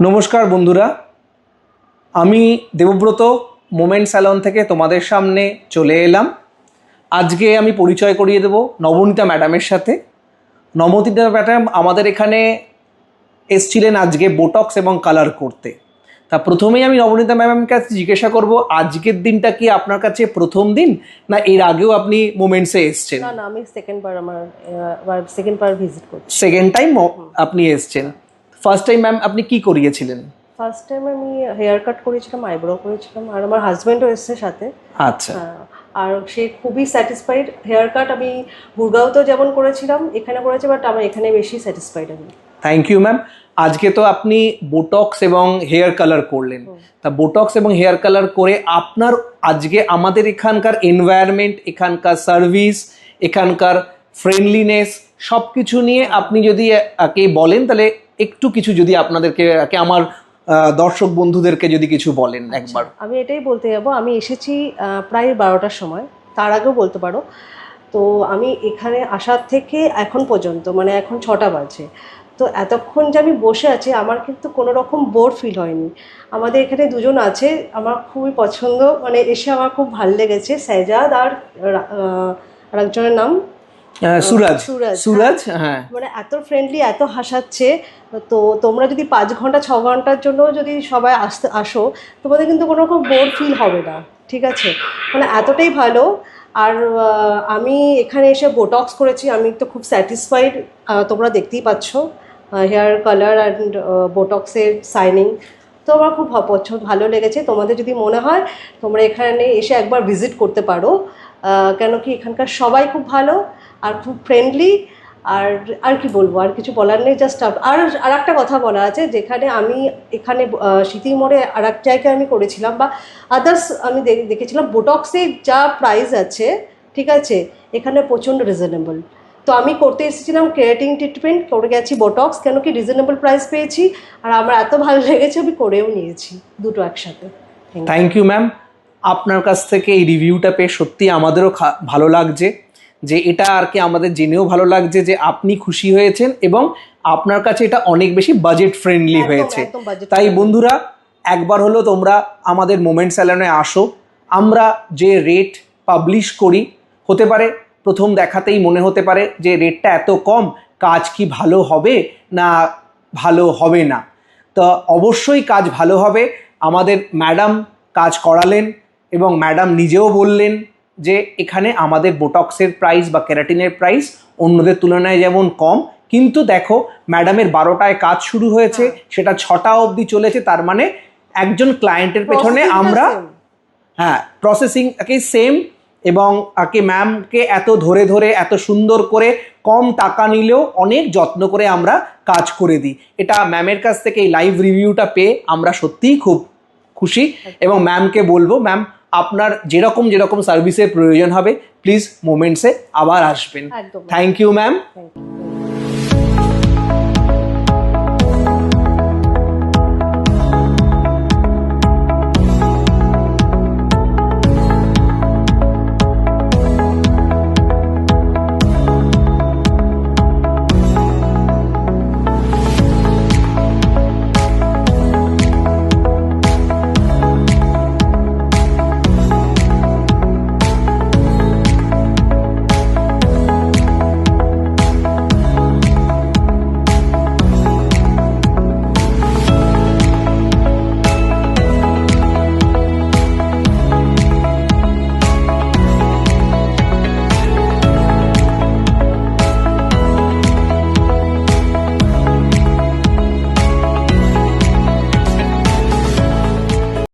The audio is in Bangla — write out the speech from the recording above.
নমস্কার বন্ধুরা, আমি দেবব্রত মোমেন্ট স্যালন থেকে তোমাদের সামনে চলে এলাম। আজকে আমি পরিচয় করিয়ে দেব নবনীতা ম্যাডামের সাথে। নবনীতা ম্যাডাম আমাদের এখানে এসছিলেন আজকে বোটক্স এবং কালার করতে। তা প্রথমেই আমি নবনীতা ম্যাডামের কাছে জিজ্ঞাসা করব, আজকের দিনটা কি আপনার কাছে প্রথম দিন, না এর আগেও আপনি মোমেন্টসে এসছেন? না আমি সেকেন্ড বার ভিজিট করছি। সেকেন্ড টাইম আপনি এসছেন। ফার্স্ট টাইম ম্যাম আপনি কি করিয়েছিলেন? ফার্স্ট টাইম আমি হেয়ার কাট করেছিলাম, আইব্রো করেছিলাম, আর আমার হাজব্যান্ডও এসছে সাথে। আচ্ছা। আর সে খুবই স্যাটিসফাইড। হেয়ার কাট আমি গুরগাঁওতেও যেমন করেছিলাম এখানে করেছি, বাট আমার এখানে বেশি স্যাটিসফাইড আমি। Thank you ma'am. আজকে তো আপনি বোটক্স এবং হেয়ার কালার করলেন, তা বোটক্স এবং হেয়ার কালার করে আপনার আজকে আমাদের এখানকার এনভায়রনমেন্ট, এখানকার সার্ভিস, এখানকার ফ্রেন্ডলিনেস সব কিছু নিয়ে আপনি যদি কে বলেন, তাহলে একটু কিছু যদি আপনাদেরকে আমার দর্শক বন্ধুদেরকে যদি কিছু বলেন একবার। আমি এটাই বলতে যাবো, আমি এসেছি প্রায় 12টার সময়, তার আগেও বলতে পারো। তো আমি এখানে আসার থেকে এখন পর্যন্ত, মানে এখন 6টা বাজে, তো এতক্ষণ যে আমি বসে আছি আমার কিন্তু কোনো রকম বোর ফিল হয়নি। আমাদের এখানে দুজন আছে আমার খুবই পছন্দ, মানে এসে আমার খুব ভালো লেগেছে, শেহজাদ আর আরেকজনের নাম সুরাজ। সুরাজ, হ্যাঁ। মানে এত ফ্রেন্ডলি, এত হাসাচ্ছে। তো তোমরা যদি 5 ঘন্টা 6 ঘন্টার জন্য যদি সবাই আসো, তোমাদের কিন্তু কোনো রকম বোর ফিল হবে না, ঠিক আছে? মানে এতটাই ভালো। আর আমি এখানে এসে বোটক্স করেছি, আমি তো খুব স্যাটিসফাইড। তোমরা দেখতেই পাচ্ছ হেয়ার কালার অ্যান্ড বোটক্সের সাইনিং, তো আমার খুব ভালো লেগেছে। তোমাদের যদি মনে হয় তোমরা এখানে এসে একবার ভিজিট করতে পারো, কেন কি এখানকার সবাই খুব ভালো আর খুব ফ্রেন্ডলি। আর কি বলবো, আর কিছু বলার নেই। জাস্ট আর একটা কথা বলা আছে, যেখানে আমি এখানে স্মৃতি মোড়ে আর এক জায়গায় আমি করেছিলাম বা আদার্স আমি দেখেছিলাম, বোটক্সে যা প্রাইস আছে, ঠিক আছে, এখানে প্রচণ্ড রিজনেবল। তো আমি করতে এসেছিলাম কেরাটিন ট্রিটমেন্ট, করে গেছি বোটক্স, কেন কি রিজনেবল প্রাইস পেয়েছি আর আমার এত ভালো লেগেছে আমি করেও নিয়েছি দুটো একসাথে। Thank you ma'am. আপনার কাছ থেকে এই রিভিউটা পেয়ে সত্যি আমাদেরও ভালো লাগছে, যে এটা আর কি আমাদের জেনেও ভালো লাগছে যে আপনি খুশি হয়েছেন এবং আপনার কাছে এটা অনেক বেশি বাজেট ফ্রেন্ডলি হয়েছে। তাই বন্ধুরা, একবার হলো তোমরা আমাদের মোমেন্ট স্যালনে আসো। আমরা যে রেট পাবলিশ করি, হতে পারে প্রথম দেখাতেই মনে হতে পারে যে রেটটা এত কম, কাজ কি ভালো হবে না ভালো হবে না। তো অবশ্যই কাজ ভালো হবে। আমাদের ম্যাডাম কাজ করালেন এবং ম্যাডাম নিজেও বললেন যে এখানে আমাদের বোটক্সের প্রাইস বা কেরাটিনের প্রাইস অন্যদের তুলনায় যেমন কম, কিন্তু দেখো ম্যাডামের 12টায় কাজ শুরু হয়েছে, সেটা 6টা অবধি চলেছে। তার মানে একজন ক্লায়েন্টের পেছনে আমরা, হ্যাঁ, প্রসেসিং সেম, এবং ম্যামকে এত ধরে ধরে এত সুন্দর করে কম টাকা নিলেও অনেক যত্ন করে আমরা কাজ করে দিই। এটা ম্যামের কাছ থেকে এই লাইভ রিভিউটা পেয়ে আমরা সত্যিই খুব খুশি এবং ম্যামকে বলবো, ম্যাম আপনার যেরকম সার্ভিসের প্রয়োজন হবে প্লিজ মোমেন্টসে আবার আসবেন। Thank you ma'am.